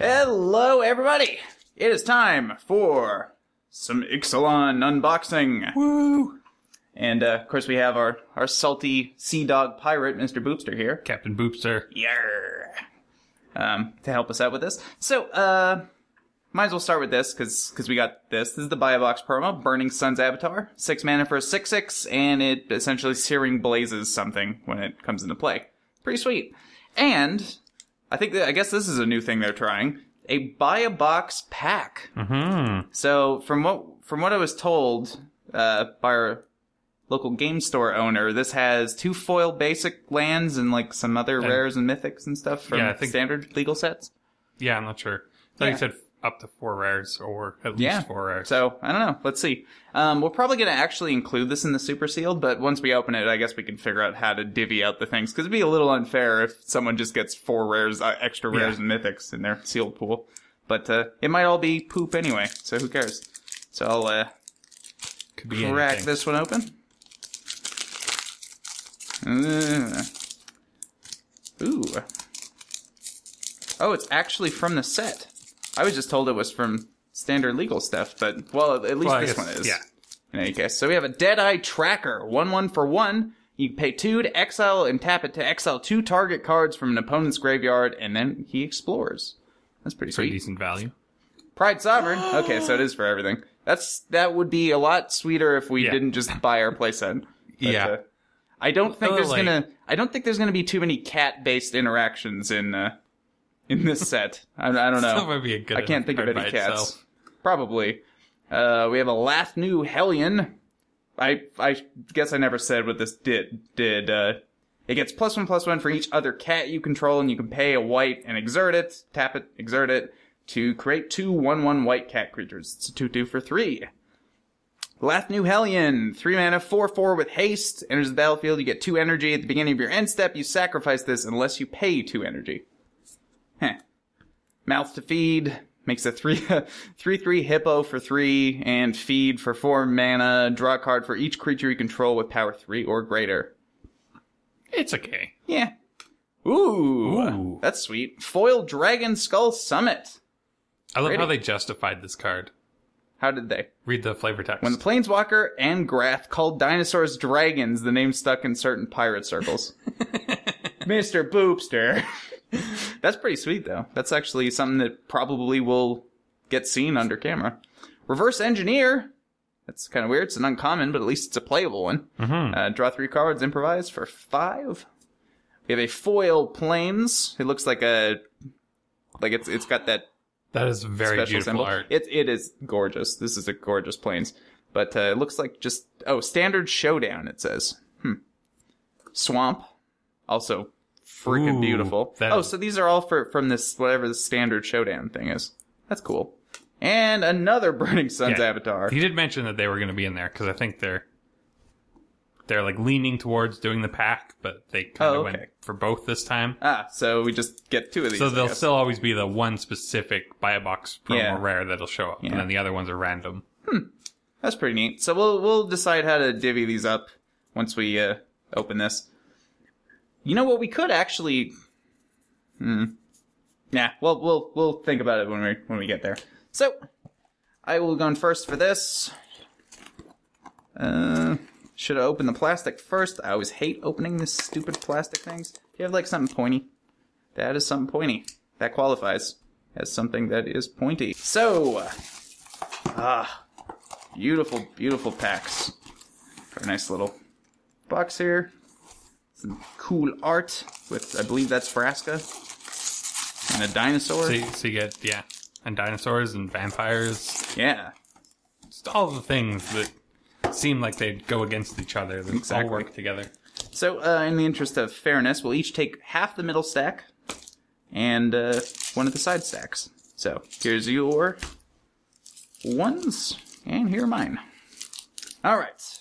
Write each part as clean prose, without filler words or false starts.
Hello, everybody! It is time for some Ixalan unboxing. Woo! And, of course, we have our salty sea dog pirate, Mr. Boopster, here. Captain Boopster. Yarr! To help us out with this. So, might as well start with this, because we got this. This is the Buy a Box promo, Burning Sun's Avatar. 6 mana for a 6/6, and it essentially searing blazes something when it comes into play. Pretty sweet. And I guess this is a new thing they're trying. A Buy a Box pack. Mm-hmm. So, from what I was told by our local game store owner, this has 2 foil basic lands and like some other rares and mythics and stuff from standard legal sets. Yeah, I'm not sure. I thought you said up to 4 rares, or at least 4 rares. So, I don't know. Let's see. We're probably going to actually include this in the Super Sealed, but once we open it, I guess we can figure out how to divvy out the things, because it'd be a little unfair if someone just gets 4 rares, extra rares and mythics in their sealed pool. But it might all be poop anyway, so who cares? So I'll crack this one open. Ooh. Oh, it's actually from the set. I was just told it was from standard legal stuff, but, well, at least this one is. Yeah. In any case. So we have a Deadeye Tracker. 1/1 for 1. You pay 2 to exile and tap it to exile 2 target cards from an opponent's graveyard, and then he explores. That's pretty sweet. Pretty decent value. Pride Sovereign. Okay, so it is for everything. That would be a lot sweeter if we didn't just buy our playset. Yeah. I don't think there's gonna be too many cat-based interactions in this set. I don't know. Still might be a good I can't think of any cats. Itself. Probably. We have a Lathnu Hellion. I guess I never said what this did. It gets +1/+1 for each other cat you control, and you can pay a white and exert it, tap it, exert it, to create 2 1/1 white cat creatures. It's a 2/2 for 3. Lathnu Hellion, 3 mana, 4/4 with haste. Enters the battlefield, you get 2 energy. At the beginning of your end step, you sacrifice this unless you pay 2 energy. Mouth to Feed, makes a 3/3 hippo for 3, and feed for 4 mana. Draw a card for each creature you control with power 3 or greater. It's okay. Yeah. Ooh. That's sweet. Foil Dragon Skull Summit. I love how they justified this card. How did they? Read the flavor text. When the Planeswalker and Grath called dinosaurs dragons, the name stuck in certain pirate circles. Mr. Boopster. That's pretty sweet, though. That's actually something that probably will get seen under camera. Reverse Engineer. That's kind of weird. It's an uncommon, but at least it's a playable one. Mm-hmm. Draw 3 cards, improvise for 5. We have a Foil Plains. It looks like it's got that. That is very beautiful symbol. art. It is gorgeous. This is a gorgeous Plains. But it looks like just... Oh, Standard Showdown, it says. Swamp. Also freaking beautiful. So these are all from this, whatever the Standard Showdown thing is. That's cool. And another Burning Sun's Avatar. He did mention that they were going to be in there, because I think they're like leaning towards doing the pack, but they kind of went for both this time. So we just get 2 of these. So there'll still always be the one specific Buy a Box promo rare that'll show up, and then the other ones are random. That's pretty neat. So we'll decide how to divvy these up once we open this. You know what, we could actually... Yeah, well, we'll think about it when we get there. So, I will go in first for this. Should have opened the plastic first. I always hate opening this stupid plastic things. Do you have, like, something pointy? That is something pointy. That qualifies as something that is pointy. So, beautiful, beautiful packs. Got a nice little box here. Some cool art with, I believe that's Vraska. And a dinosaur. So you get, and dinosaurs and vampires. Yeah. Just all the things that seem like they'd go against each other. That all work together. So, in the interest of fairness, we'll each take half the middle stack and one of the side stacks. So, here's your ones, and here are mine. Alright.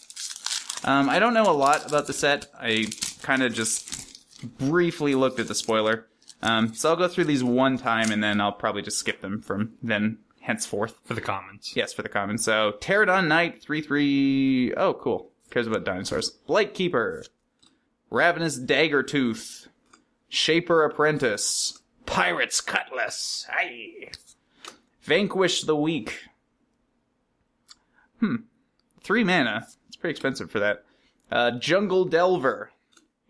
I don't know a lot about the set. I kind of just briefly looked at the spoiler. So I'll go through these one time, and then I'll probably just skip them from then henceforth. For the commons. Yes, for the commons. So, Pterodon Knight, 3/3... Oh, cool. Cares about dinosaurs. Blightkeeper. Ravenous Daggertooth. Shaper Apprentice. Pirate's Cutlass. Aye. Vanquish the Weak. 3 mana. It's pretty expensive for that. Jungle Delver.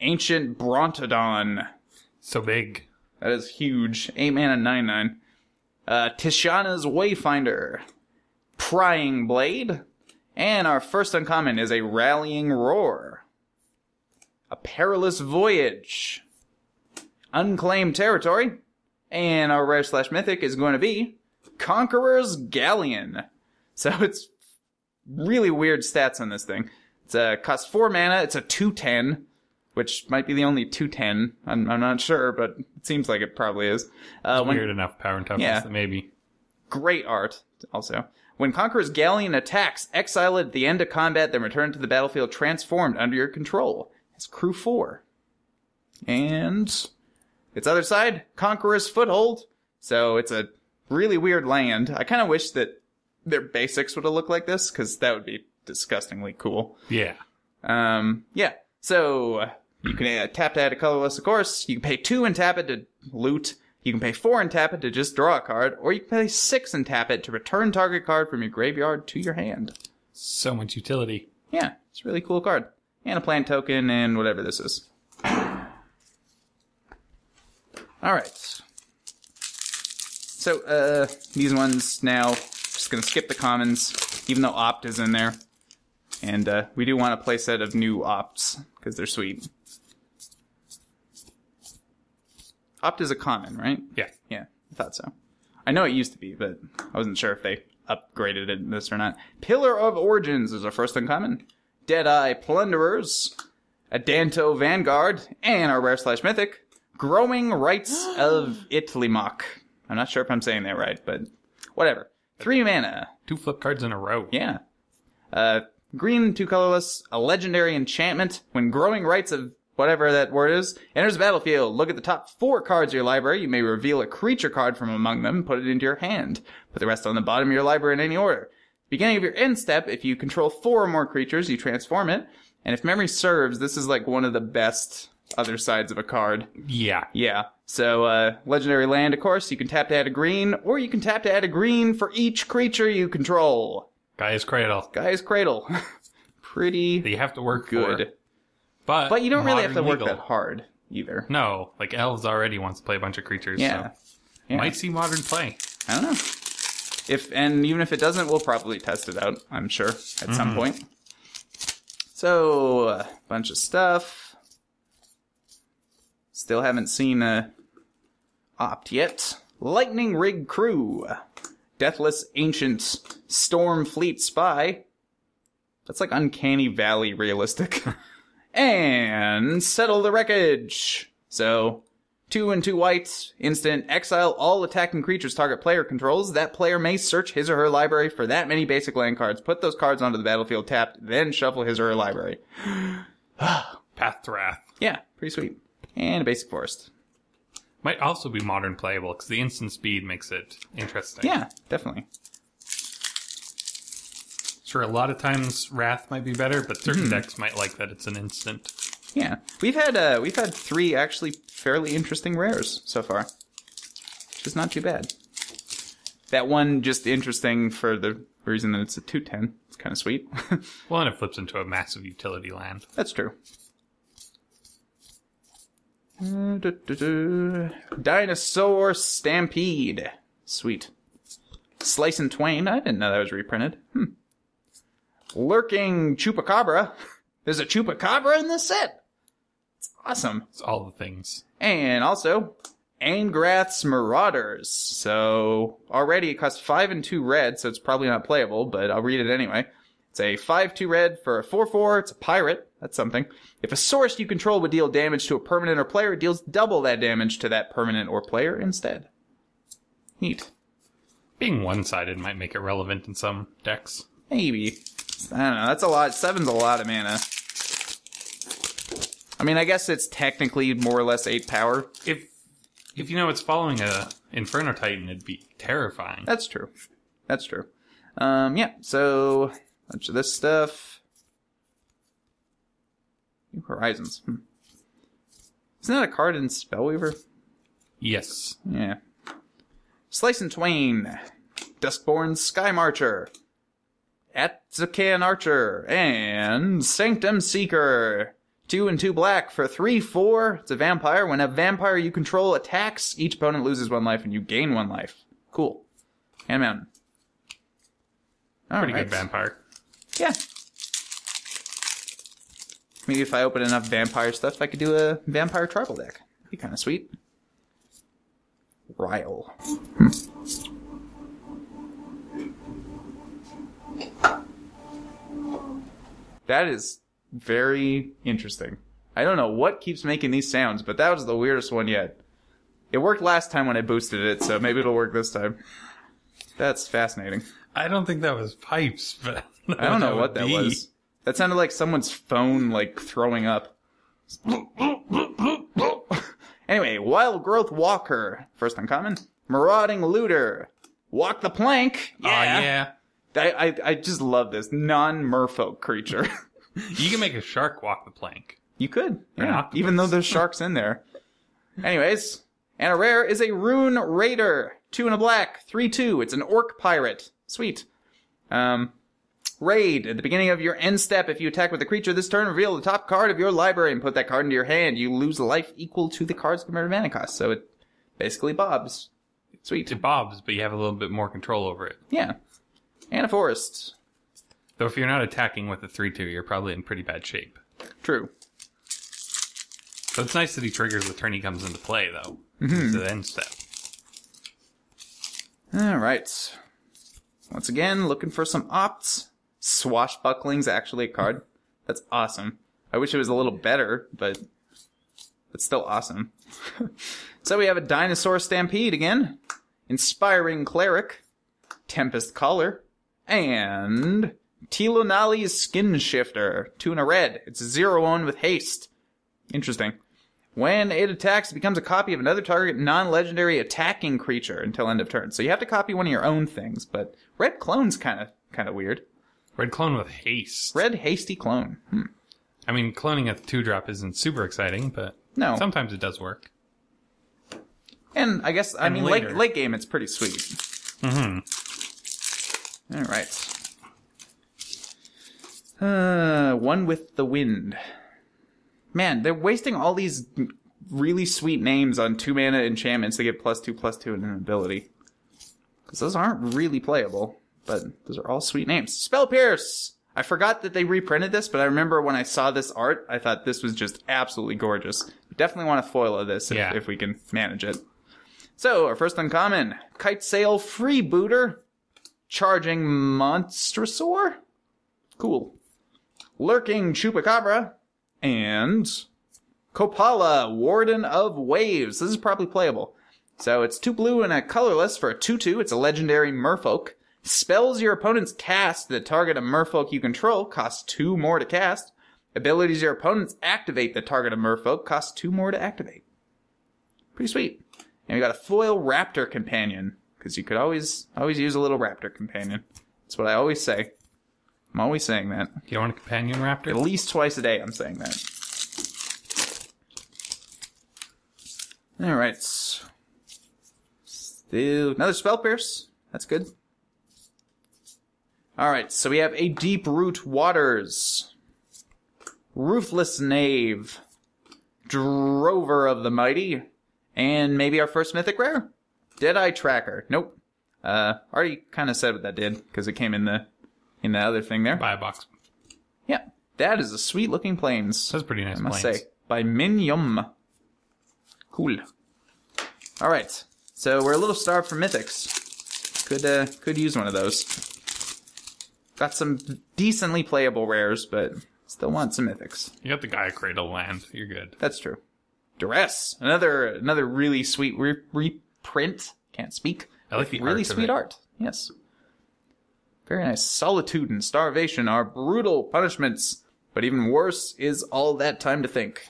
Ancient Brontodon. So big. That is huge. 8 mana, 9/9. Tishana's Wayfinder. Prying Blade. And our first uncommon is a Rallying Roar. A Perilous Voyage. Unclaimed Territory. And our rare/mythic is going to be Conqueror's Galleon. So it's really weird stats on this thing. It's costs 4 mana. It's a 2/10, which might be the only 2/10. I'm not sure, but it seems like it probably is. Weird enough power and toughness that maybe. Great art, also. When Conqueror's Galleon attacks, exile it at the end of combat, then return to the battlefield transformed under your control. It's crew 4. And its other side, Conqueror's Foothold. So it's a really weird land. I kind of wish that their basics would have looked like this, because that would be disgustingly cool. Yeah. Yeah. So you can tap to add a colorless, of course. You can pay 2 and tap it to loot. You can pay 4 and tap it to just draw a card. Or you can pay 6 and tap it to return target card from your graveyard to your hand. So much utility. Yeah, it's a really cool card. And a plant token and whatever this is. Alright. So, these ones now, just gonna skip the commons, even though Opt is in there. And we do want a playset of new Opts, because they're sweet. Opt is a common, right? Yeah. Yeah, I thought so. I know it used to be, but I wasn't sure if they upgraded it in this or not. Pillar of Origins is our first uncommon. Deadeye Plunderers. Adanto Vanguard. And our rare/mythic, Growing Rights of Itlimok. I'm not sure if I'm saying that right, but whatever. 3 mana. 2 flip cards in a row. Yeah. Green, 2 colorless, a legendary enchantment. When Growing Rights of whatever that word is enters the battlefield, look at the top 4 cards of your library. You may reveal a creature card from among them and put it into your hand. Put the rest on the bottom of your library in any order. Beginning of your end step, if you control 4 or more creatures, you transform it. And if memory serves, this is like one of the best other sides of a card. Yeah. Yeah. So, legendary land, of course, you can tap to add a green, or you can tap to add a green for each creature you control. Gaia's Cradle. Gaia's Cradle. Pretty that you have to work good. For. But you don't really have to work legal. that hard, either. No, like Elves already wants to play a bunch of creatures, yeah. so Yeah. might see modern play. I don't know. And even if it doesn't, we'll probably test it out, I'm sure, at some point. So, a bunch of stuff. Still haven't seen Opt yet. Lightning Rig Crew. Deathless Ancient Storm Fleet Spy. That's like Uncanny Valley realistic. And Settle the Wreckage. So, 2 and 2 whites, instant, exile all attacking creatures target player controls. That player may search his or her library for that many basic land cards, put those cards onto the battlefield tapped, then shuffle his or her library. Path to Wrath. Yeah, pretty sweet. And a basic forest. Might also be modern playable, because the instant speed makes it interesting. Yeah, definitely. Sure, a lot of times Wrath might be better, but certain decks might like that it's an instant. Yeah, we've had 3 actually fairly interesting rares so far, which is not too bad. That one just interesting for the reason that it's a 2/10. It's kind of sweet. Well, and it flips into a massive utility land. That's true. Dinosaur Stampede. Sweet. Slice and Twain. I didn't know that was reprinted. Lurking Chupacabra. There's a Chupacabra in this set. It's awesome. It's all the things. And also, Angrath's Marauders. So, already it costs 5 and 2 red, so it's probably not playable, but I'll read it anyway. It's a 5/2 red for a 4/4. It's a pirate. That's something. If a source you control would deal damage to a permanent or player, it deals double that damage to that permanent or player instead. Neat. Being one-sided might make it relevant in some decks. Maybe. I don't know. That's a lot. 7's a lot of mana. I mean, I guess it's technically more or less 8 power. If you know it's following a Inferno Titan, it'd be terrifying. That's true. That's true. Yeah, so bunch of this stuff. New Horizons. Isn't that a card in Spellweaver? Yes. Yeah. Slice and Twain. Duskborn Sky Marcher. Atkst and Archer. And Sanctum Seeker. 2 and 2 black for 3/4. It's a vampire. When a vampire you control attacks, each opponent loses 1 life and you gain 1 life. Cool. Hand Mountain. Pretty good vampire. Yeah. Maybe if I open enough vampire stuff, I could do a vampire tribal deck. That'd be kind of sweet. Ryle. That is very interesting. I don't know what keeps making these sounds, but that was the weirdest one yet. It worked last time when I boosted it, so maybe it'll work this time. That's fascinating. I don't think that was pipes, but I don't know what that was. That sounded like someone's phone, like, throwing up. Anyway, Wild Growth Walker. First uncommon. Marauding Looter. Walk the Plank. Yeah. I just love this non-merfolk creature. You can make a shark walk the plank. You could, yeah. Even though there's sharks in there. Anyways, and a rare is a Rune Raider. 2 and a black. 3/2. It's an orc pirate. Sweet. Raid. At the beginning of your end step, if you attack with a creature this turn, reveal the top card of your library and put that card into your hand. You lose life equal to the card's converted mana cost. So it basically bobs. Sweet. It bobs, but you have a little bit more control over it. Yeah. And a forest. Though if you're not attacking with a 3/2, you're probably in pretty bad shape. True. So it's nice that he triggers the turn he comes into play, though. It's the end step. Alright. Once again, looking for some opts. Swashbuckling's actually a card. That's awesome. I wish it was a little better, but it's still awesome. So we have a Dinosaur Stampede again. Inspiring Cleric. Tempest Caller. And Tilonali's Skin Shifter. 2 and a red. It's a 0/1 with haste. Interesting. When it attacks, it becomes a copy of another target non-legendary attacking creature until end of turn. So you have to copy one of your own things, but red clone's kind of weird. Red clone with haste. Red hasty clone. I mean, cloning at the 2-drop isn't super exciting, but no. Sometimes it does work. And I guess, late game, it's pretty sweet. Mm-hmm. All right. One with the Wind. Man, they're wasting all these really sweet names on 2-mana enchantments to get +2/+2 and an ability. Because those aren't really playable, but those are all sweet names. Spell Pierce! I forgot that they reprinted this, but I remember when I saw this art, I thought this was just absolutely gorgeous. Definitely want a foil of this if we can manage it. So, our first uncommon, Kite Sail Freebooter. Charging Monstrosaur? Cool. Lurking Chupacabra. And Kopala, Warden of Waves. This is probably playable. So it's 2 blue and a colorless for a 2/2. It's a legendary merfolk. Spells your opponents cast that target a merfolk you control cost 2 more to cast. Abilities your opponents activate that target a merfolk cost 2 more to activate. Pretty sweet. And we got a foil Raptor Companion. Because you could always use a little Raptor Companion. That's what I always say. I'm always saying that. You want a companion raptor? At least twice a day I'm saying that. Alright. Still another Spell Pierce. That's good. Alright, so we have a Deep Root Waters. Ruthless Knave. Drover of the Mighty. And maybe our first mythic rare? Deadeye Tracker. Nope. Already kind of said what that did, because it came in the other thing there. Buy a box. Yeah. That is a sweet looking plains. That's pretty nice. I must say. By Minyum. Cool. Alright. So we're a little starved for mythics. Could use one of those. Got some decently playable rares, but still want some mythics. You got the Gaia Cradle land. You're good. That's true. Duress. Another really sweet reprint. Can't speak. I like the really sweet art. Yes. Very nice. Solitude and starvation are brutal punishments, but even worse is all that time to think.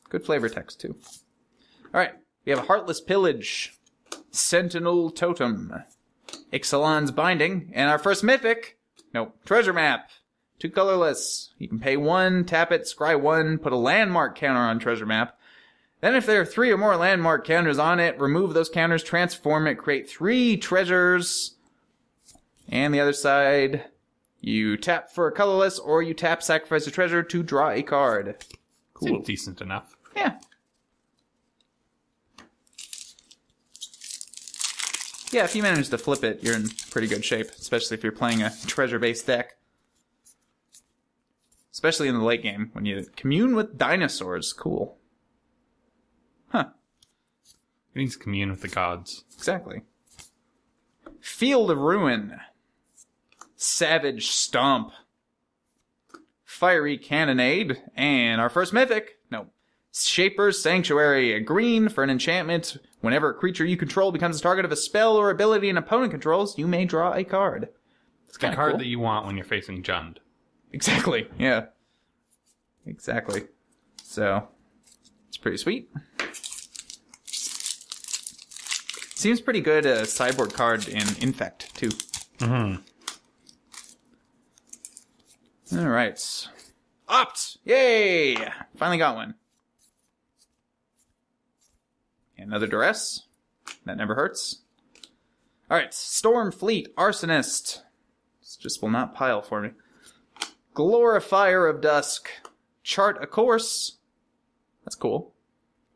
Good flavor text, too. Alright, we have a Heartless Pillage, Sentinel Totem, Ixalan's Binding, and our first mythic, Treasure Map. 2 colorless. You can pay 1, tap it, scry 1, put a landmark counter on Treasure Map. Then if there are 3 or more landmark counters on it, remove those counters, transform it, create 3 treasures. And the other side, you tap for a colorless, or you tap sacrifice a treasure to draw a card. Cool. Seems decent enough. Yeah. Yeah, if you manage to flip it, you're in pretty good shape, especially if you're playing a treasure-based deck. Especially in the late game, when you commune with dinosaurs. Cool. Huh. It means commune with the gods. Exactly. Field of Ruin. Savage Stomp. Fiery Cannonade. And our first mythic. No. Shaper's Sanctuary. A green for an enchantment. Whenever a creature you control becomes the target of a spell or ability an opponent controls, you may draw a card. It's the card that you want when you're facing Jund. Exactly. Yeah. Exactly. So, it's pretty sweet. Seems pretty good sideboard card in Infect, too. Mm-hmm. Alright. Opt! Yay! Finally got one. Another Duress. That never hurts. Alright. Storm Fleet Arsonist. This just will not pile for me. Glorifier of Dusk. Chart a course. That's cool.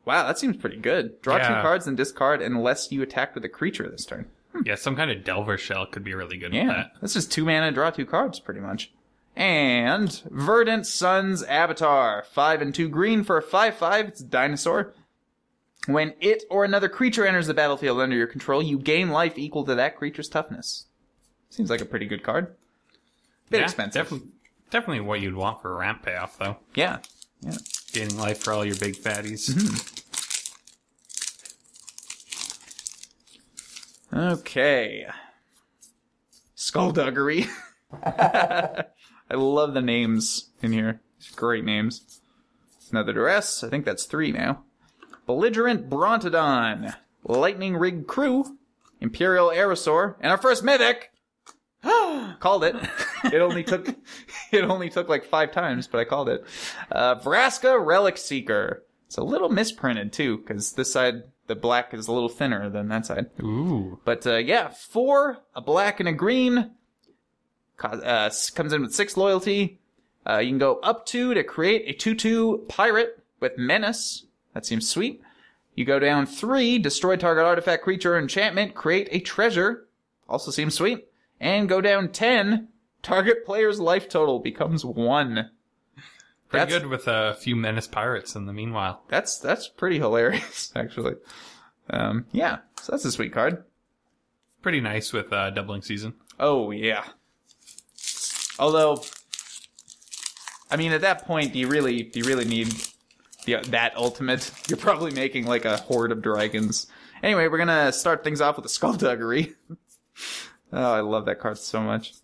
Wow, that seems pretty good. Draw 2 cards and discard unless you attack with a creature this turn. Yeah, some kind of Delver Shell could be really good with that. That's just 2 mana, draw 2 cards, pretty much. And Verdant Sun's Avatar. 5 and 2 green for a 5/5. It's a dinosaur. When it or another creature enters the battlefield under your control, you gain life equal to that creature's toughness. Seems like a pretty good card. Bit expensive. Definitely what you'd want for a ramp payoff, though. Yeah. Gaining life for all your big fatties. Mm-hmm. Okay. Skullduggery. I love the names in here. Great names. Another Duress. I think that's 3 now. Belligerent Brontodon. Lightning Rig Crew. Imperial Aerosaur. And our first mythic! Called it. It only took like 5 times, but I called it. Vraska Relic Seeker. It's a little misprinted too, because this side, the black is a little thinner than that side. Ooh. But yeah, 4, a black and a green. Comes in with 6 loyalty. You can go up 2 to create a 2/2 pirate with menace. That seems sweet. You go down 3, destroy target artifact, creature, or enchantment, create a treasure. Also seems sweet. And go down 10, target player's life total becomes 1. Pretty good with a few menace pirates in the meanwhile. That's pretty hilarious, actually. Yeah, so that's a sweet card. Pretty nice with doubling season. Oh, yeah. Although, I mean, at that point, do you really need that ultimate? You're probably making like a horde of dragons. Anyway, we're gonna start things off with a Skullduggery. Oh, I love that card so much.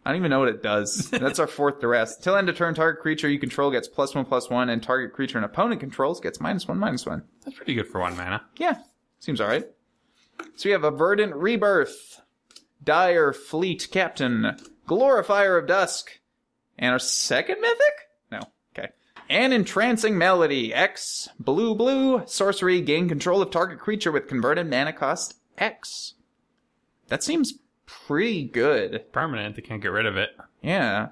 I don't even know what it does. That's our 4th Duress. Till end of turn, target creature you control gets +1/+1, and target creature an opponent controls gets -1/-1. That's pretty good for 1 mana. Yeah, seems alright. So we have a Verdant Rebirth, Dire Fleet Captain, Glorifier of Dusk, and our second mythic? No, okay. An Entrancing Melody, X, blue, sorcery, gain control of target creature with converted mana cost X. That seems pretty good. Permanent, they can't get rid of it. Yeah.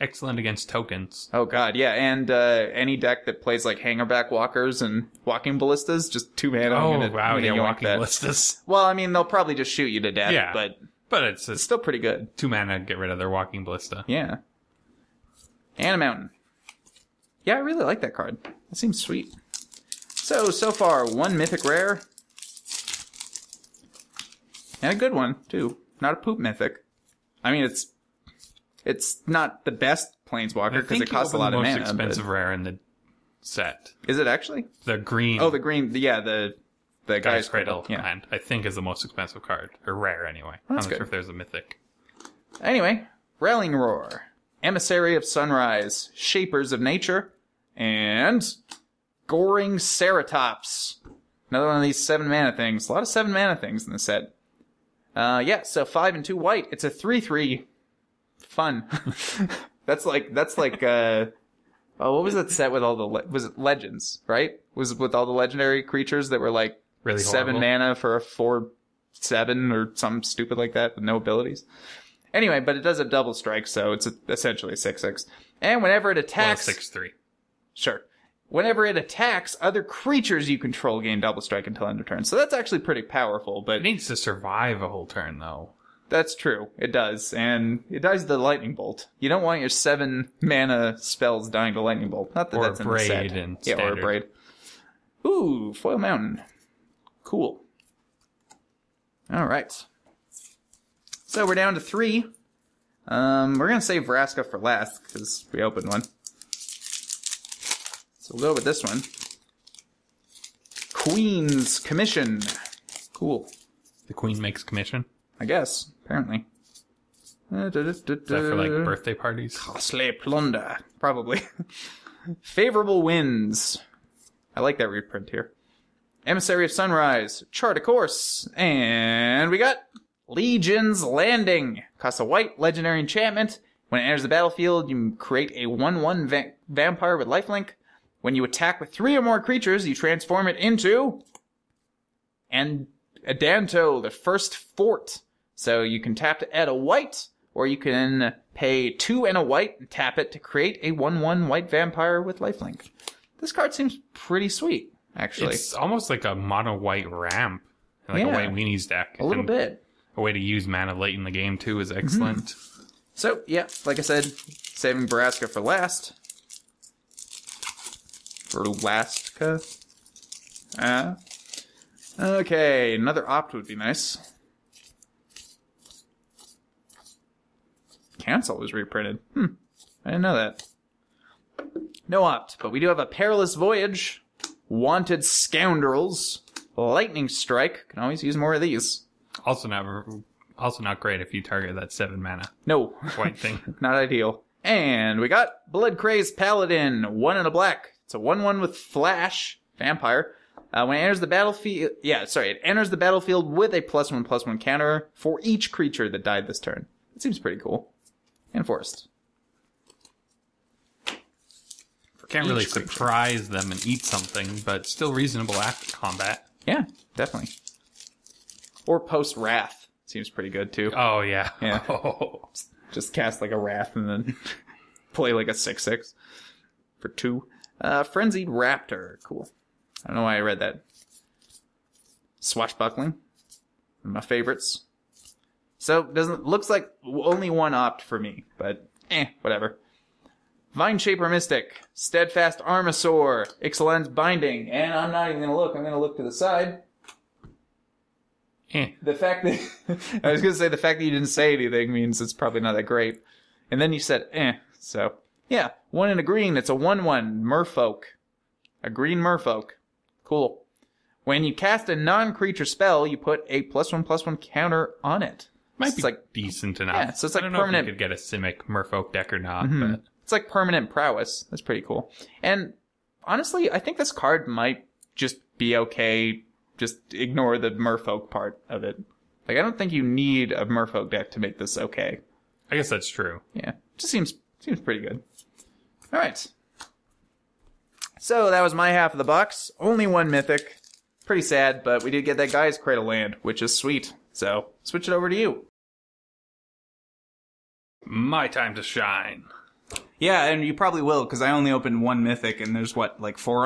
Excellent against tokens. Oh god, yeah, and any deck that plays like Hangerback Walkers and Walking Ballistas, just 2 mana. Oh, wow, yeah, Walking Ballistas. Well, I mean, they'll probably just shoot you to death, yeah, but it's still pretty good. 2 mana to get rid of their Walking Ballista. Yeah. And a Mountain. Yeah, I really like that card. That seems sweet. So far, 1 mythic rare. And a good one, too. Not a poop mythic. I mean, it's not the best Planeswalker because it costs a lot of mana. The most expensive rare in the set. Is it actually? The green. Oh, the green. Yeah, the Guy's Cradle. Yeah. And I think is the most expensive card. Or rare, anyway. Oh, I'm not sure if there's a mythic. Anyway, Railing Roar. Emissary of Sunrise. Shapers of Nature. And Goring Ceratops. Another one of these 7 mana things. A lot of 7 mana things in the set. Yeah, so 5 and 2 white. It's a 3/3. Fun. that's like Oh, what was that set with all the... was it Legends, right? Was it with all the legendary creatures that were like really 7 mana for a 4/7 or something stupid like that with no abilities? Anyway, but it does have double strike, so it's essentially a 6/6. And whenever it attacks... Well, 6/3. Sure. Whenever it attacks, other creatures you control gain double strike until end of turn. So that's actually pretty powerful, but... It needs to survive a whole turn, though. That's true. It does. And it dies to lightning bolt. You don't want your 7 mana spells dying to lightning bolt. Not that that's in the set. Yeah, or a braid. Ooh, foil mountain. Cool. All right. So we're down to 3. We're going to save Vraska for last because we opened one. So we'll go with this one. Queen's Commission. Cool. The Queen makes commission? I guess, apparently. Is that for, like, birthday parties? Costly plunder. Probably. Favorable winds. I like that reprint here. Emissary of Sunrise. Chart a course. And we got Legion's Landing. Costs a white legendary enchantment. When it enters the battlefield, you create a 1/1 vampire with lifelink. When you attack with 3 or more creatures, you transform it into... and Adanto, the first fort. So you can tap to add a white, or you can pay 2 and a white and tap it to create a 1/1 white vampire with lifelink. This card seems pretty sweet, actually. It's almost like a mono white ramp. Like a white weenies deck. A little bit. A way to use mana late in the game, too, is excellent. Mm-hmm. So, yeah, like I said, saving Vraska for last. For Lastka. Okay, another opt would be nice. Cancel was reprinted. I didn't know that. No opt, but we do have a Perilous Voyage, Wanted Scoundrels, Lightning Strike. Can always use more of these. Also not great if you target that 7 mana. No. White thing. Not ideal. And we got Blood Crazed Paladin, 1 and a black. It's a 1/1 with Flash, Vampire. When it enters the battlefield... it enters the battlefield with a +1/+1 counter for each creature that died this turn. It seems pretty cool. And Forest. Can't really surprise them and eat something, but still reasonable after combat. Yeah, definitely. Or post Wrath. Seems pretty good, too. Oh, yeah. Yeah. Oh. Just cast like a Wrath and then play like a 6/6 for 2. Frenzied Raptor. Cool. I don't know why I read that. Swashbuckling. One of my favorites. So, looks like only one opt for me, but whatever. Vine Shaper Mystic, Steadfast Armasaur, Ixalan's Binding, and I'm not even going to look. I'm going to look to the side. The fact that... I was going to say the fact that you didn't say anything means it's probably not that great. And then you said, So, yeah, 1 and a green. It's a 1/1 Merfolk. A green Merfolk. Cool. When you cast a non-creature spell, you put a +1/+1 counter on it. Might be like decent enough. Yeah, so it's like I don't permanent. know if you could get a Simic Merfolk deck or not, but... It's like permanent prowess. That's pretty cool. And honestly, I think this card might just be okay. Just ignore the Merfolk part of it. Like, I don't think you need a Merfolk deck to make this okay. I guess that's true. Yeah. Just seems pretty good. All right. So that was my half of the box. Only 1 mythic. Pretty sad, but we did get that Guy's Cradle land, which is sweet. So, switch it over to you. My time to shine. Yeah, and you probably will, because I only opened 1 mythic, and there's, 4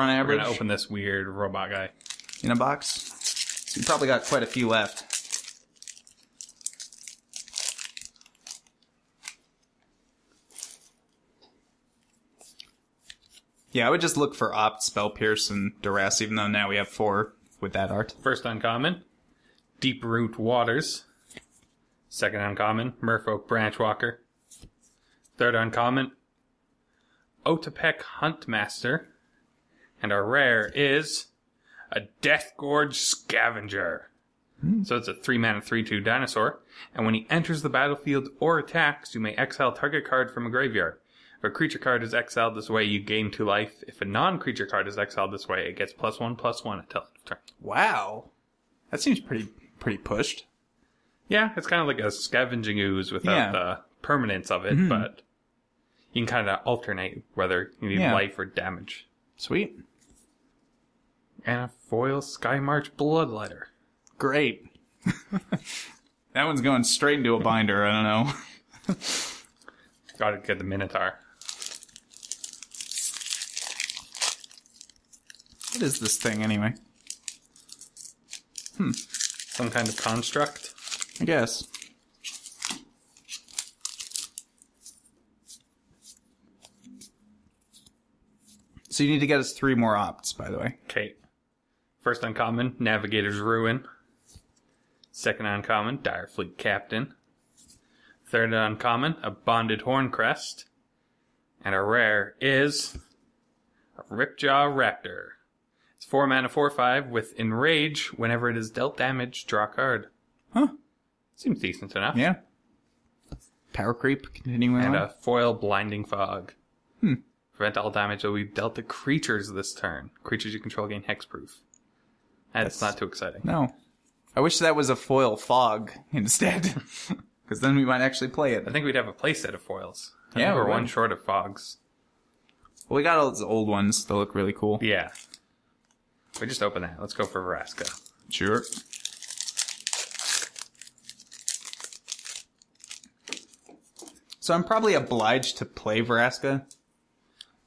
on average? We're going to open this weird robot guy. In a box? So you probably got quite a few left. Yeah, I would just look for Opt, Spell Pierce, and Duress, even though now we have 4 with that art. First uncommon, Deep Root Waters. Second uncommon, Merfolk Branchwalker. Third uncommon, Otepec Huntmaster. And our rare is a Death Gorge Scavenger. So it's a 3-mana 3/2 dinosaur. And when he enters the battlefield or attacks, you may exile target card from a graveyard. If a creature card is exiled this way, you gain 2 life. If a non-creature card is exiled this way, it gets +1/+1 until end of turn. Wow. That seems pretty pushed. Yeah, it's kind of like a Scavenging Ooze without the permanence of it, but You can kind of alternate whether you need life or damage. Sweet. And a foil Sky March Bloodletter. Great. That one's going straight into a binder, I don't know. Gotta get the Minotaur. What is this thing, anyway? Some kind of construct. I guess. So you need to get us 3 more opts, by the way. Okay. First uncommon, Navigator's Ruin. Second uncommon, Direfleet Captain. Third uncommon, a Bonded Horncrest. And a rare is a Ripjaw Raptor. It's 4 mana, 4/5 with Enrage. Whenever it is dealt damage, draw a card. Huh. Seems decent enough. Yeah. Power creep, continuing And on. a foil Blinding Fog. Prevent all damage that will be dealt to creatures this turn. Creatures you control gain hexproof. That's not too exciting. No. I wish that was a foil fog instead. Because then we might actually play it. I think we'd have a playset of foils. I Yeah, think we're we one would. short of fogs. Well, we got all those old ones. They look really cool. Yeah. We just open that. Let's go for Vraska. Sure. So I'm probably obliged to play Vraska.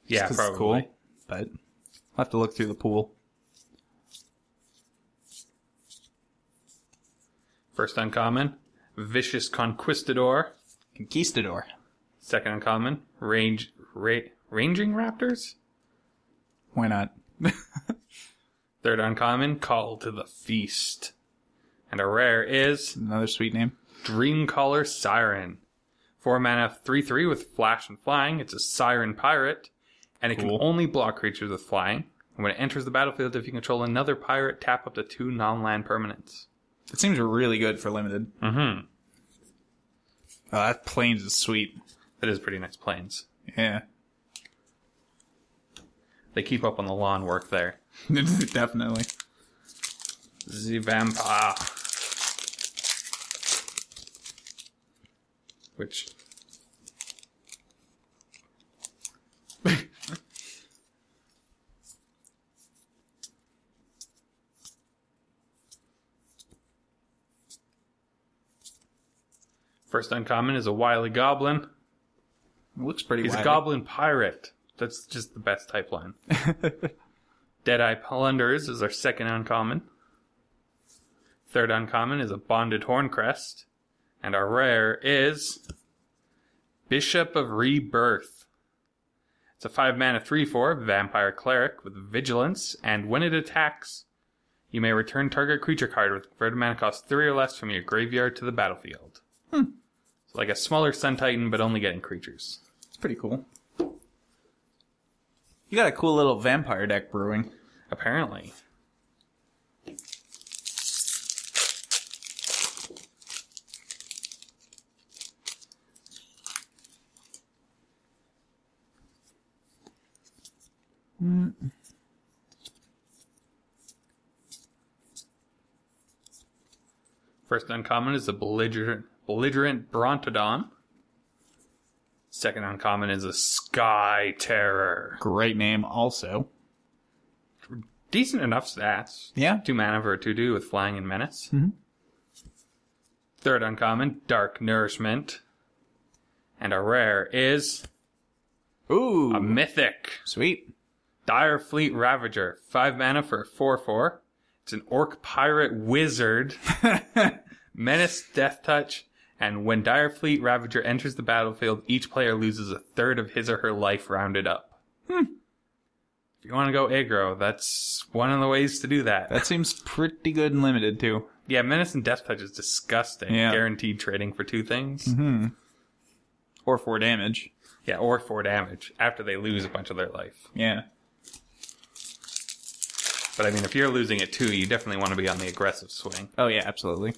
Yeah, 'cause probably. it's cool. But I'll have to look through the pool. First uncommon, Vicious Conquistador. Conquistador. Second uncommon, Ranging Raptors. Why not? Third uncommon, Call to the Feast. And a rare is Another sweet name. Dreamcaller Siren. 4 mana, 3/3 with flash and flying. It's a Siren Pirate. And it Cool. can only block creatures with flying. And when it enters the battlefield, if you control another pirate, tap up to 2 non-land permanents. It seems really good for limited. Mm-hmm. Oh, that plains is sweet. That is pretty nice planes. Yeah. They keep up on the lawn work there. Definitely. The Vampire. Which... First uncommon is a Wily Goblin. It looks pretty He's wily. a Goblin Pirate. That's just the best type line. Deadeye Plunders is our second uncommon. Third uncommon is a Bonded Horncrest. And our rare is Bishop of Rebirth. It's a 5 mana 3/4 Vampire Cleric with Vigilance, and when it attacks, you may return target creature card with converted mana cost 3 or less from your graveyard to the battlefield. So like a smaller Sun Titan, but only getting creatures. It's pretty cool. You got a cool little vampire deck brewing. Apparently. First uncommon is a belligerent Brontodon. Second uncommon is a Sky Terror. Great name also. Decent enough stats. Yeah. 2 mana for a 2/2 with flying and menace. Third uncommon, Dark Nourishment. And our rare is Ooh. a Mythic. Sweet. Dire Fleet Ravager. 5 mana for a 4/4. It's an Orc Pirate Wizard. Menace, Death Touch. And when Dire Fleet Ravager enters the battlefield, each player loses a third of his or her life rounded up. If you want to go aggro, that's one of the ways to do that. That seems pretty good and limited, too. Yeah, Menace and Death Touch is disgusting. Yeah. Guaranteed trading for 2 things. Or 4 damage. Yeah, or 4 damage after they lose a bunch of their life. Yeah. But I mean, if you're losing it too, you definitely want to be on the aggressive swing. Oh, yeah, absolutely.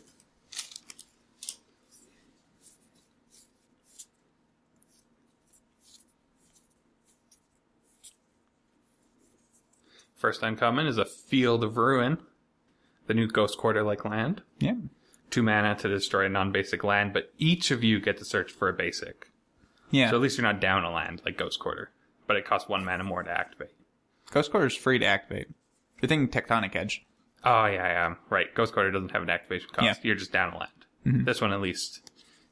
First uncommon is a Field of Ruin, the new Ghost Quarter-like land. Yeah. 2 mana to destroy a non-basic land, but each of you get to search for a basic. Yeah. So at least you're not down a land like Ghost Quarter. But it costs 1 mana more to activate. Ghost Quarter's free to activate. Good thing Tectonic Edge. Oh, yeah. Right. Ghost Quarter doesn't have an activation cost. Yeah. You're just down a land. Mm-hmm. This one at least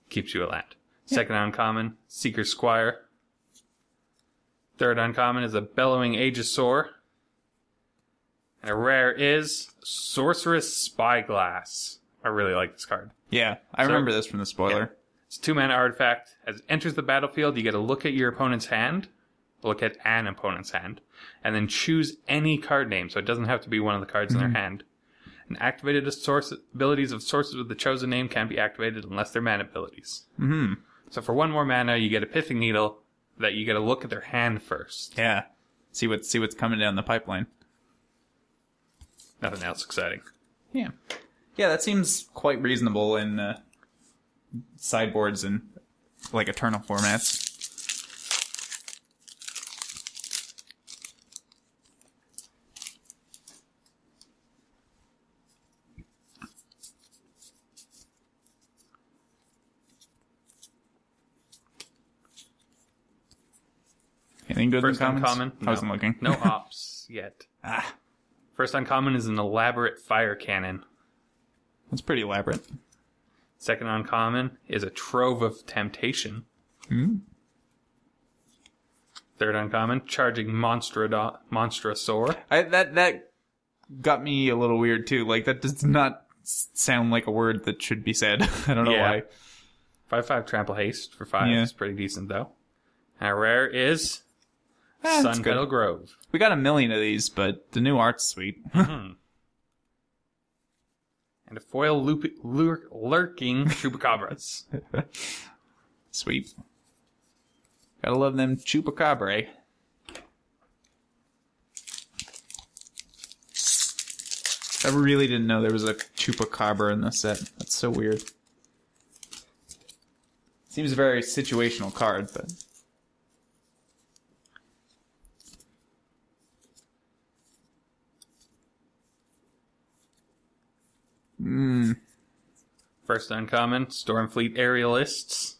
keeps you a land. Second uncommon, Seeker Squire. Third uncommon is a Bellowing Aegisaur. And a rare is Sorceress Spyglass. I really like this card. Yeah, I remember this from the spoiler. Yeah. It's a 2-mana artifact. As it enters the battlefield, you get to look at your opponent's hand. Look at an opponent's hand. And then choose any card name. So it doesn't have to be one of the cards in their hand. And activated abilities of sources with the chosen name can't be activated unless they're mana abilities. Mm-hmm. So for 1 more mana, you get a Pithing Needle that you get to look at their hand first. Yeah. See what's coming down the pipeline. Nothing else exciting. Yeah. Yeah, that seems quite reasonable in sideboards and like Eternal formats. Anything good First in commons? uncommon? I wasn't looking. No ops yet. Ah, First uncommon is an elaborate fire cannon. that's pretty elaborate. Second uncommon is a Trove of Temptation. Hmm. Third uncommon, Charging Monstrosaur. That got me a little weird too. Like that does not sound like a word that should be said. I don't know why. 5/5 Trample Haste for 5 Yeah. is pretty decent though. And a rare is That's good. Sunpetal Grove. We got a million of these, but the new art's sweet. And a foil lurking Chupacabras. Sweet. Gotta love them Chupacabra. I really didn't know there was a Chupacabra in this set. That's so weird. Seems a very situational card, but... First uncommon, Stormfleet Aerialists.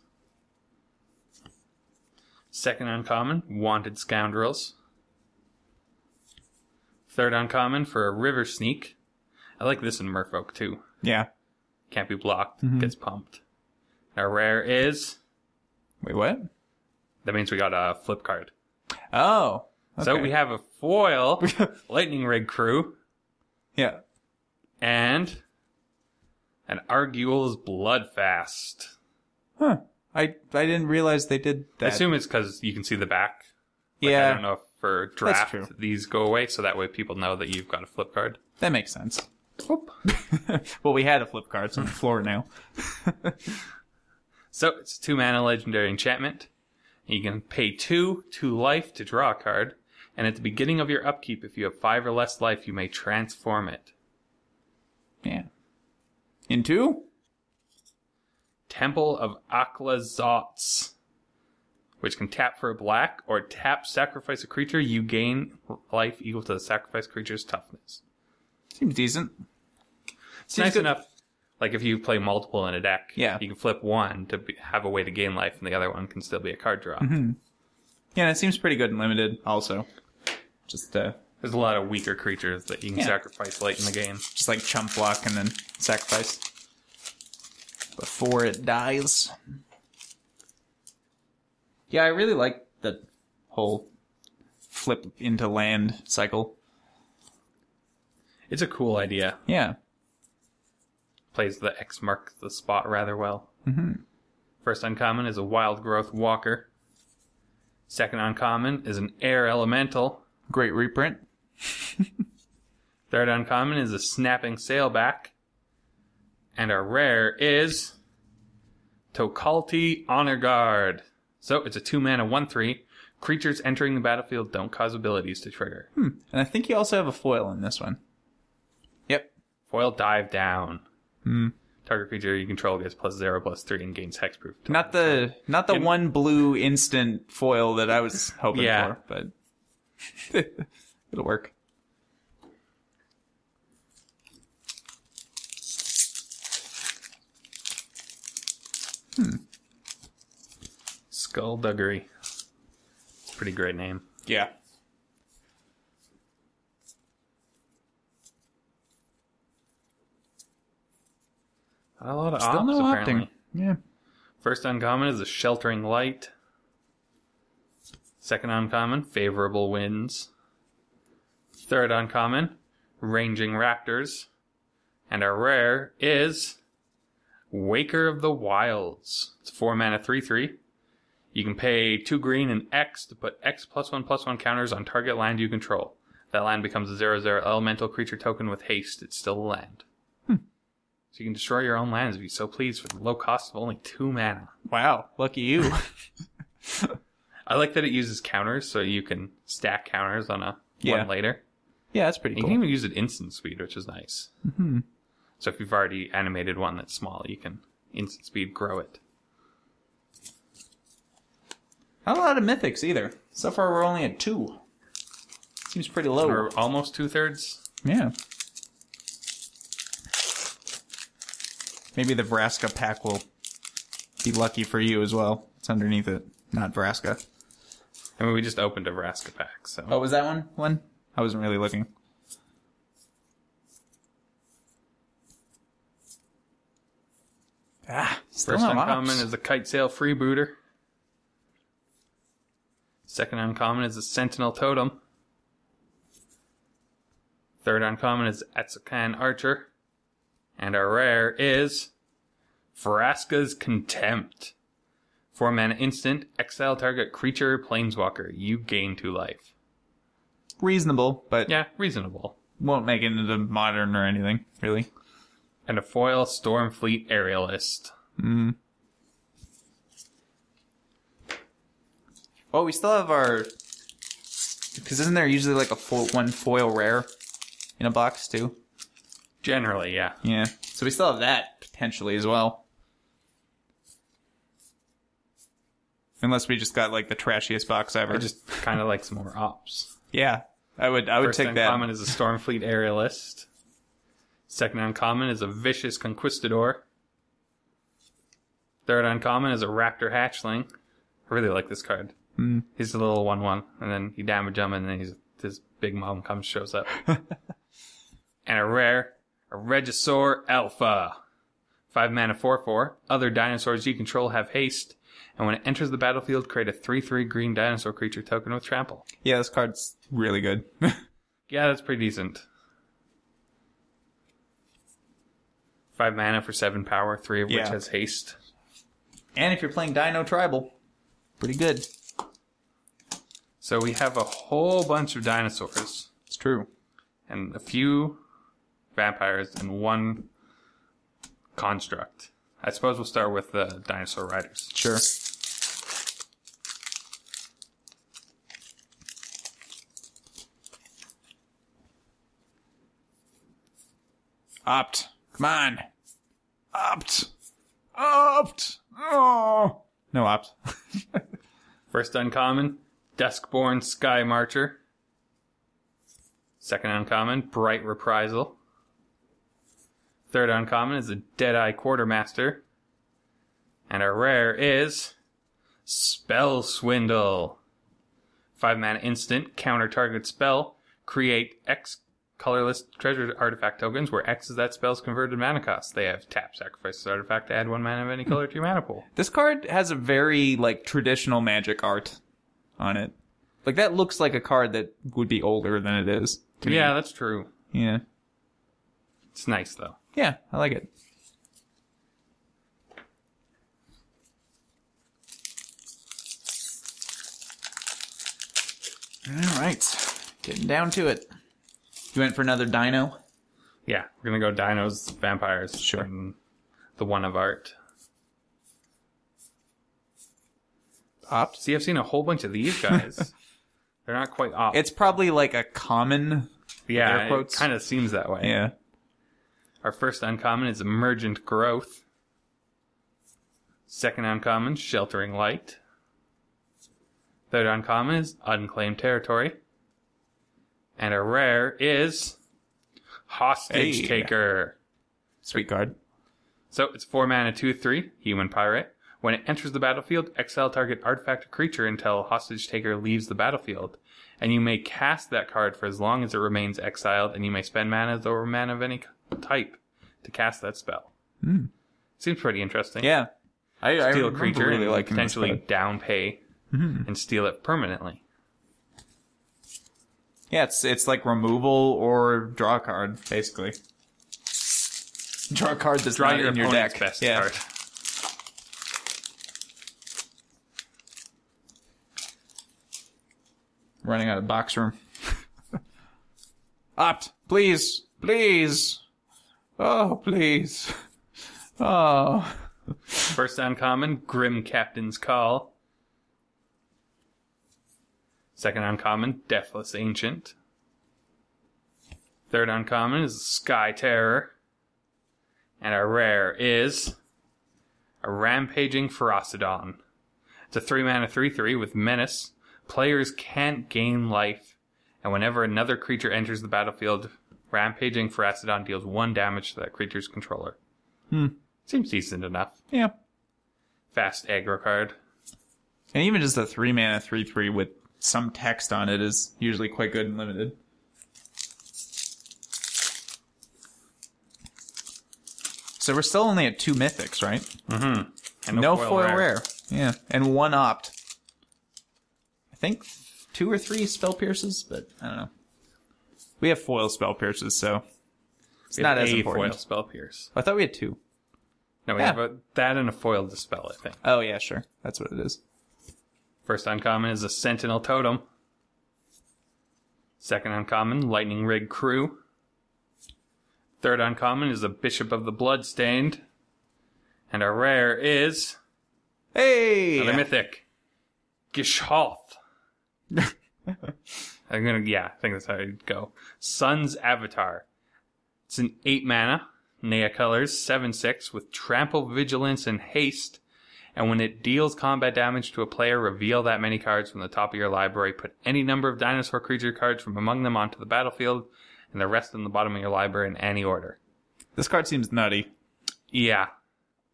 Second uncommon, Wanted Scoundrels. Third uncommon for a River Sneak. I like this in Merfolk too. Yeah. Can't be blocked, gets pumped. Our rare is... Wait, what? That means we got a flip card. Oh. Okay. So we have a foil Lightning Rig Crew Yeah. and an Arguel's Bloodfast. Huh. I didn't realize they did I that. assume it's because you can see the back. Like, Yeah. I don't know if for draft true. these go away, so that way people know that you've got a flip card. That makes sense. Well, we had a flip card. It's on the floor now. So it's a 2-mana legendary enchantment. You can pay 2 life to draw a card, and at the beginning of your upkeep, if you have 5 or less life, you may transform it. Yeah. Into? Temple of Aklazots, which can tap for a black, or tap, sacrifice a creature, you gain life equal to the sacrificed creature's toughness. Seems decent. It's nice enough, like if you play multiple in a deck, Yeah. you can flip one to have a way to gain life, and the other one can still be a card draw. Yeah, and it seems pretty good and limited also. Just There's a lot of weaker creatures that you can Yeah. sacrifice late in the game. just like chump block and then sacrifice before it dies. Yeah, I really like the whole flip into land cycle. It's a cool idea. Yeah. Plays the X marks the spot rather well. First uncommon is a Wild Growth Walker. Second uncommon is an Air Elemental. Great reprint. Third uncommon is a Snapping Sailback. And our rare is Tokalti Honor Guard. So it's a 2-mana 1/3. Creatures entering the battlefield don't cause abilities to trigger. And I think you also have a foil in this one. Yep. Foil Dive Down. Target creature you control gets +0/+3 and gains hexproof. Not the one blue instant foil that I was hoping Yeah. for, but it'll work. Skullduggery. Pretty great name. Yeah. A lot of Still ops, no apparently. opting. Yeah. First uncommon is a Sheltering Light. Second uncommon, Favorable Winds. Third uncommon, Ranging Raptors. And our rare is Waker of the Wilds. It's 4 mana 3/3. You can pay 2 green and X to put X +1/+1 counters on target land you control. That land becomes a 0/0 elemental creature token with haste. It's still a land. So you can destroy your own lands if you so please for the low cost of only 2 mana. Wow. Lucky you. I like that it uses counters, so you can stack counters on a Yeah. one later. Yeah, that's pretty You cool. can even use it instant speed, which is nice. Mm-hmm. So if you've already animated one that's small, you can instant speed grow it. Not a lot of mythics either. So far, we're only at 2. Seems pretty low. We're almost 2/3. Yeah. Maybe the Vraska pack will be lucky for you as well. It's underneath it, not Vraska. I mean, we just opened a Vraska pack, so... Oh, was that one? I wasn't really looking. Still First no uncommon ops. is a Kite Sail Freebooter. Second uncommon is a Sentinel Totem. Third uncommon is Ixalan Archer. And our rare is Vraska's Contempt. 4 mana instant, exile target creature, planeswalker. You gain 2 life. Reasonable, but Yeah, reasonable. won't make it into modern or anything, really. And a foil Stormfleet Aerialist. Oh, we still have our... Because isn't there usually like one foil rare in a box, too? Generally, yeah. Yeah. So we still have that, potentially, as well. Unless we just got, like, the trashiest box ever. I just kind of like some more ops. Yeah. I would First take that. uncommon is a Stormfleet Aerialist. Second uncommon is a Vicious Conquistador. Third uncommon is a Raptor Hatchling. I really like this card. He's a little 1/1, and then you damage him, and then his big mom shows up. And a rare, a Regisaur Alpha. 5 mana 4/4. Other dinosaurs you control have haste, and when it enters the battlefield, create a 3/3 green dinosaur creature token with trample. Yeah, this card's really good. Yeah, that's pretty decent. 5 mana for 7 power, 3 of which has haste. And if you're playing Dino Tribal, pretty good. So we have a whole bunch of dinosaurs, It's true. and a few vampires, and 1 construct. I suppose we'll start with the dinosaur riders. Sure. Opt. Come on. Opt. Opt. Oh. No opt. First uncommon, Duskborn Sky Marcher. Second uncommon, Bright Reprisal. Third uncommon is a Deadeye Quartermaster. And our rare is Spell Swindle. 5 mana instant, counter target spell, create X colorless treasure artifact tokens where X is that spell's converted mana cost. They have tap, sacrifice this artifact to add 1 mana of any color to your mana pool. This card has a very, like, traditional Magic art on it. Like, that looks like a card that would be older than it is. To me. Yeah, that's true. Yeah. It's nice, though. Yeah, I like it. Alright. Getting down to it. You went for another dino? Yeah, we're gonna go dinos, vampires, Sure. and the one of art. Opt? See, I've seen a whole bunch of these guys. They're not quite opt. It's probably like a common... yeah, air quotes. it kind of seems that way. Yeah. Our first uncommon is Emergent Growth. Second uncommon, Sheltering Light. Third uncommon is Unclaimed Territory. And our rare is Hostage Hey. Taker. Sweet card. So it's 4 mana 2/3, Human Pirate. When it enters the battlefield, exile target artifact or creature until hostage taker leaves the battlefield. And you may cast that card for as long as it remains exiled, and you may spend mana or mana of any type to cast that spell. Seems pretty interesting. Yeah. Steal a creature really and potentially down pay and steal it permanently. Yeah, it's like removal or draw a card, basically. Draw a card that's not in your deck. Best card. Running out of box room. Opt, please, please. Oh, please. Oh. First uncommon, Grim Captain's Call. Second uncommon, Deathless Ancient. Third uncommon is Sky Terror. And our rare is a Rampaging Ferocidon. It's a 3-mana 3/3 with Menace. Players can't gain life, and whenever another creature enters the battlefield, Rampaging Ferocidon deals 1 damage to that creature's controller. Seems decent enough. Yeah. Fast aggro card. And even just a 3-mana 3/3 with some text on it is usually quite good and limited. So we're still only at 2 mythics, right? Mm-hmm. And no foil rare. Yeah. And 1 opt. I think 2 or 3 spell pierces, but I don't know. We have foil spell pierces, so it's not as important. Foil spell pierce. I thought we had 2. No, we have that and a foil dispel, I think. Oh, yeah, sure. That's what it is. First uncommon is a Sentinel Totem. Second uncommon, Lightning Rig Crew. Third uncommon is a Bishop of the Bloodstained. And our rare is... Hey! Another mythic. Gishalt. I think that's how it'd go. Sun's Avatar. It's an 8-mana, Nea colors, 7/6 with Trample, Vigilance, and Haste. And when it deals combat damage to a player, reveal that many cards from the top of your library. Put any number of dinosaur creature cards from among them onto the battlefield, and the rest in the bottom of your library in any order. This card seems nutty. Yeah.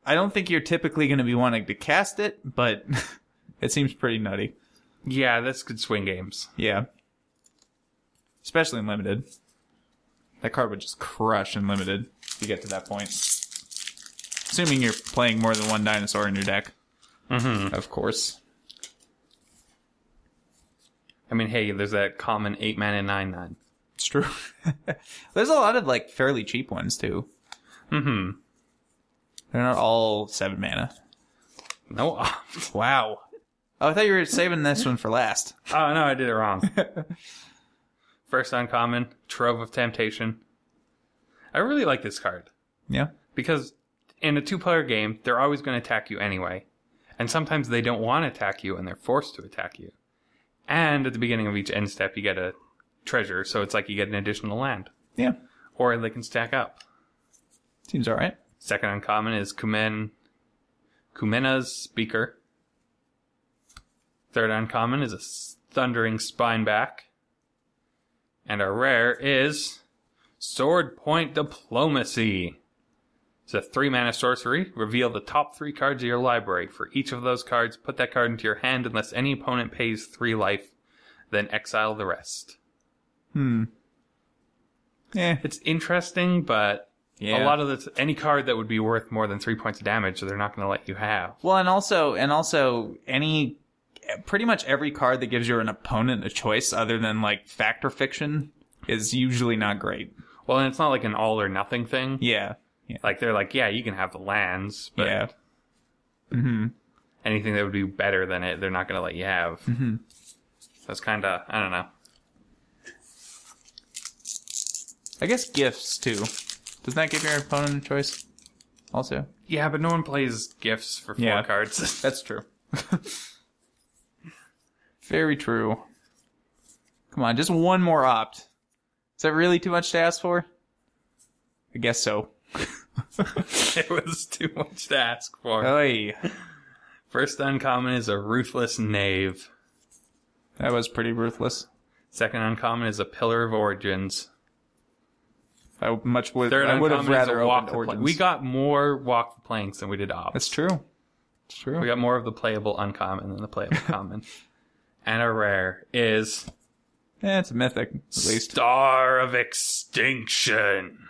I don't think you're typically going to be wanting to cast it, but it seems pretty nutty. Yeah, this could swing games. Yeah. Especially in limited. That card would just crush in limited if you get to that point. Assuming you're playing more than 1 dinosaur in your deck. Mm-hmm. Of course. I mean, hey, there's that common 8-mana 9/9. It's true. There's a lot of, like, fairly cheap ones, too. Mm-hmm. They're not all 7 mana. No. Wow. Oh, I thought you were saving this one for last. Oh, no, I did it wrong. First uncommon, Trove of Temptation. I really like this card. Yeah. Because in a 2-player game, they're always going to attack you anyway. And sometimes they don't want to attack you, and they're forced to attack you. And at the beginning of each end step, you get a treasure, so it's like you get an additional land. Yeah. Or they can stack up. Seems alright. Second uncommon is Kumena's Speaker. Third uncommon is a Thundering Spineback. And our rare is Sword Point Diplomacy. It's a 3-mana sorcery. Reveal the top 3 cards of your library. For each of those cards, put that card into your hand unless any opponent pays 3 life. Then exile the rest. Yeah. It's interesting, but a lot of any card that would be worth more than 3 points of damage, they're not going to let you have. Well, and also pretty much every card that gives your an opponent a choice other than, like, fact or fiction is usually not great. Well, and it's not like an all or nothing thing. Yeah. Like, they're like, yeah, you can have the lands, but yeah. Anything that would be better than it, they're not going to let you have. Mm-hmm. So it's kind of, I don't know. I guess gifts, too. Doesn't that give your opponent a choice? Also? Yeah, but no one plays gifts for 4 cards. That's true. Very true. Come on, just 1 more opt. Is that really too much to ask for? I guess so. It was too much to ask for. Oy. First uncommon is a Ruthless Knave. That was pretty ruthless. Second uncommon is a Pillar of Origins. I would Third have uncommon rather is a Walk opened the Origins. We got more Walk the Planks than we did opt. That's true. True. We got more of the playable uncommon than the playable common. And our rare is... it's a mythic, at least. Star of Extinction.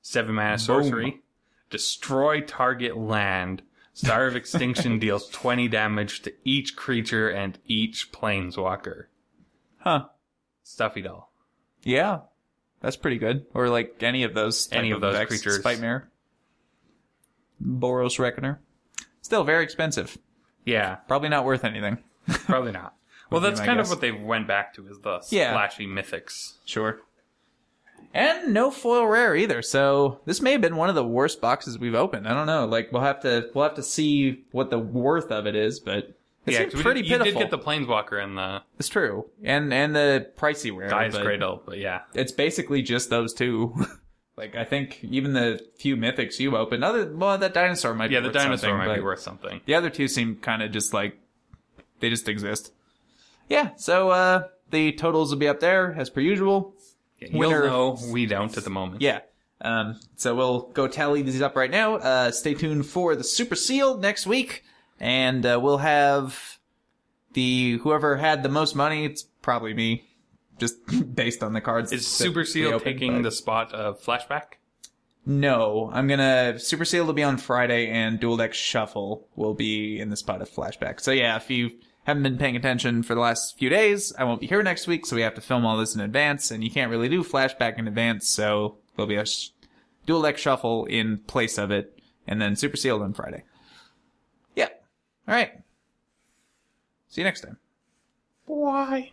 7 mana sorcery. Destroy target land. Star of Extinction deals 20 damage to each creature and each planeswalker. Huh. Stuffy doll. Yeah. That's pretty good. Or like any of those creatures. Spite Mirror. Boros Reckoner. Still very expensive. Yeah. Probably not worth anything. Probably not. Well, that's kind of what they went back to, is the splashy mythics. Sure. And no foil rare either, so this may have been one of the worst boxes we've opened. I don't know. Like we'll have to see what the worth of it is, but it seemed pretty pitiful. You did get the Planeswalker and the... It's true. And the pricey rare. Dice Cradle, but yeah. It's basically just those two. Like, I think even the few mythics you opened, that dinosaur might be worth something. Yeah, the dinosaur might be worth something. The other two seem kind of just like, they just exist. Yeah, so the totals will be up there, as per usual. Yeah, you'll know, we don't at the moment. Yeah. So we'll go tally these up right now. Stay tuned for the Super Sealed next week. And we'll have whoever had the most money, it's probably me. Just based on the cards. Is Super Sealed taking the spot of Flashback? No. Super Sealed will be on Friday, and Dual Deck Shuffle will be in the spot of Flashback. So yeah, if you haven't been paying attention for the last few days, I won't be here next week, so we have to film all this in advance, and you can't really do Flashback in advance, so there'll be a Dual Deck Shuffle in place of it, and then Super Sealed on Friday. Yeah. Alright. See you next time. Bye.